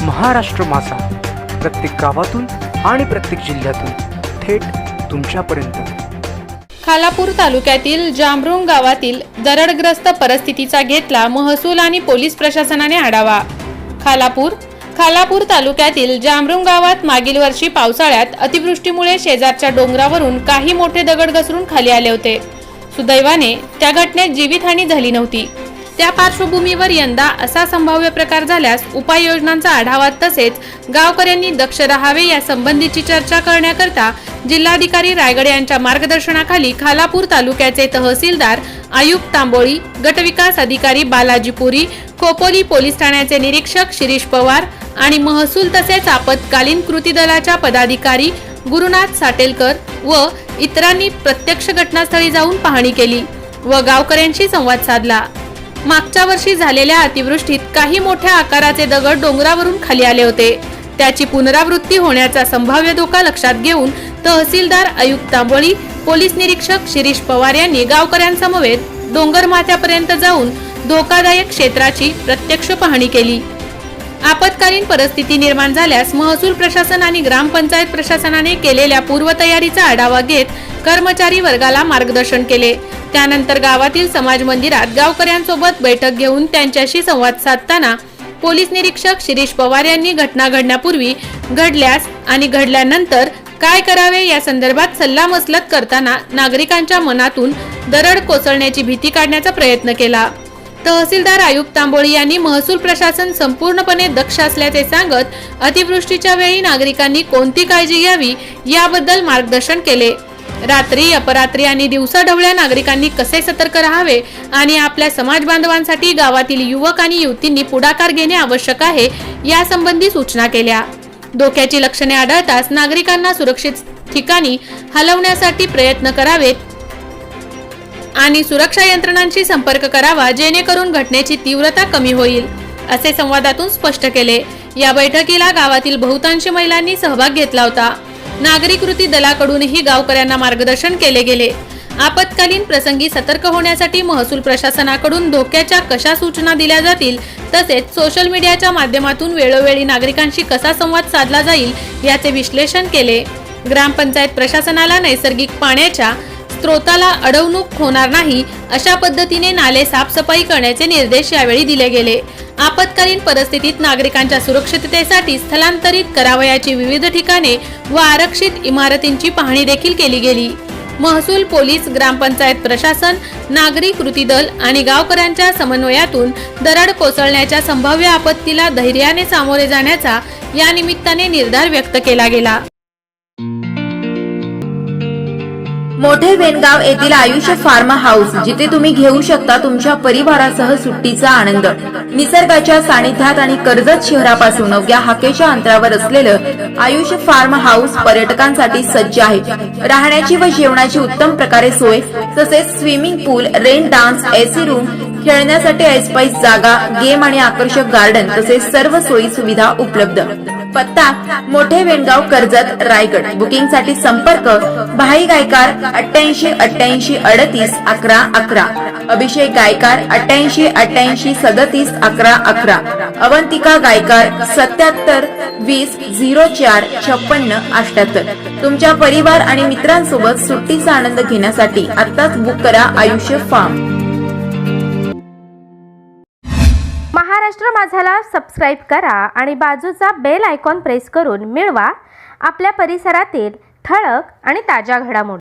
महाराष्ट्र माझा, प्रत्येक गावातून आणि प्रत्येक जिल्ह्यातून थेट तुमच्यापर्यंत। खालापूर तालुक्यातील जांभरुंग गावातील दरडग्रस्त परिस्थितीचा घेतला महसूल आणि पोलीस प्रशासनाने आढावा। खालापूर तालुक्यातील जांभरुंग गावात मागील वर्षी पावसाळ्यात अतिवृष्टीमुळे शेजारच्या डोंगरावरून काही मोठे दगड घसरून खाली आले होते। सुदैवाने त्या घटनेत जीवितहानी झाली नव्हती। त्या पार्श्वभूमीवर यंदा असा संभाव्य प्रकार झाल्यास उपाययोजनांचा आढावा तसेच गावकऱ्यांनी दक्ष राहावे या संबंधीची चर्चा करण्याकरता जिल्हाधिकारी रायगड यांच्या मार्गदर्शनाखाली खालापूर तालुक्याचे तहसीलदार आयुब तांबोळी, गटविकास अधिकारी बालाजी पुरी, खोपोली पोलीस ठाण्याचे निरीक्षक शिरीष पवार आणि महसूल तसेच आपत्कालीन कृती दलाच्या पदाधिकारी गुरुनाथ साटेलकर व इतरांनी प्रत्यक्ष घटनास्थळी जाऊन पाहणी केली व गावकऱ्यांशी संवाद साधला। मागच्या वर्षी झालेल्या अतिवृष्टीत काही मोठ्या आकाराचे दगड डोंगरावरून खाली आले होते। त्याची पुनरावृत्ती होण्याचा संभाव्य धोका लक्षात घेऊन तहसीलदार आयुब तांबोळी, पोलीस निरीक्षक शिरीष पवार यांनी गावकऱ्यांसमवेत डोंगर माथ्यापर्यंत जाऊन धोकादायक क्षेत्राची प्रत्यक्ष पाहणी केली। आपत्कालीन परिस्थिती निर्माण झाल्यास महसूल प्रशासन आणि ग्रामपंचायत प्रशासनाने केलेल्या पूर्वतयारीचा आढावा घेत कर्मचारी वर्गाला मार्गदर्शन केले। त्यानंतर गावातील समाज मंदिरात गावकऱ्यांसोबत बैठक घेऊन त्यांच्याशी संवाद साधताना पोलीस निरीक्षक शिरीष पवार यांनी घटना घडण्यापूर्वी, घडल्यास आणि घडल्यानंतर काय करावे या संदर्भात सल्लामसलत करताना नागरिकांच्या मनातून दरड कोसळण्याची भीती काढण्याचा प्रयत्न केला। तहसीलदार आयुब तांबोळी यांनी महसूल प्रशासन संपूर्णपणे दक्ष असल्याचे सांगत अतिवृष्टीच्या वेळी नागरिकांनी कोणती काळजी घ्यावी याबद्दल मार्गदर्शन केले। रात्री, अपरात्री आणि दिवसाढवळ्या नागरिकांनी कसे सतर्क राहावे आणि आपल्या समाज बांधवांसाठी गावातील युवक आणि युवतींनी पुढाकार घेणे आवश्यक आहे यासंबंधी सूचना केल्या। धोक्याची लक्षणे आढळताच नागरिकांना सुरक्षित ठिकाणी हलवण्यासाठी प्रयत्न करावेत आणि सुरक्षा यंत्रणांशी संपर्क करावा जेणेकरून घटनेची तीव्रता कमी होईल, असे संवादातून स्पष्ट केले। या बैठकीला गावातील बहुतांश महिलांनी सहभाग घेतला होता। नागरी कृती दलाकडूनही गावकऱ्यांना मार्गदर्शन केले गेले। आपत्कालीन प्रसंगी सतर्क होण्यासाठी महसूल प्रशासनाकडून धोक्याच्या कशा सूचना दिल्या जातील तसेच सोशल मीडियाच्या माध्यमातून वेळोवेळी नागरिकांशी कसा संवाद साधला जाईल याचे विश्लेषण केले। ग्रामपंचायत प्रशासनाला नैसर्गिक पाण्याच्या स्त्रोताला अडवणूक होणार नाही अशा पद्धतीने नाले साफसफाई करण्याचे निर्देश यावेळी दिले गेले। आपत्कालीन परिस्थितीत नागरिकांच्या सुरक्षिततेसाठी स्थलांतरित करावयाची विविध ठिकाणे व आरक्षित इमारतींची पाहणी देखील केली गेली। महसूल, पोलीस, ग्रामपंचायत प्रशासन, नागरी कृती दल आणि गावकऱ्यांच्या समन्वयातून दरड कोसळण्याच्या संभाव्य आपत्तीला धैर्याने सामोरे जाण्याचा या निमित्ताने निर्धार व्यक्त केला गेला। मोठे वेनगाव येथील आयुष्य फार्म हाऊस, जिथे तुम्ही घेऊ शकता तुमच्या परिवारासह सुट्टीचा आनंद। निसर्गाच्या सानिध्यात आणि कर्जत शहरापासून अवघ्या हाकेच्या अंतरावर असलेलं आयुष्य फार्म हाऊस पर्यटकांसाठी सज्ज आहे। राहण्याची व जेवणाची उत्तम प्रकारे सोय तसेच स्विमिंग पूल, रेन डान्स, एसी रूम, खेळण्यासाठी ऐसपैस जागा, गेम आणि आकर्षक गार्डन तसेच सर्व सोयी सुविधा उपलब्ध। पत्ता: मोठे वेनगाव, कर्जत, रायगड। बुकिंग साठी संपर्क: भाई गायकार 88 88 38 11 11, अभिषेक गायकार 88 88 37 11 11, अवंतिका गायकार 77 20 04 56 78। तुमच्या परिवार आणि मित्रांसोबत सुट्टीचा आनंद घेण्यासाठी आत्ताच बुक करा आयुष्य फार्म। महाराष्ट्र माझाला सबस्क्राईब करा आणि बाजूचा बेल आयकॉन प्रेस करून मिळवा आपल्या परिसरातील ठळक आणि ताज्या घडामोडी।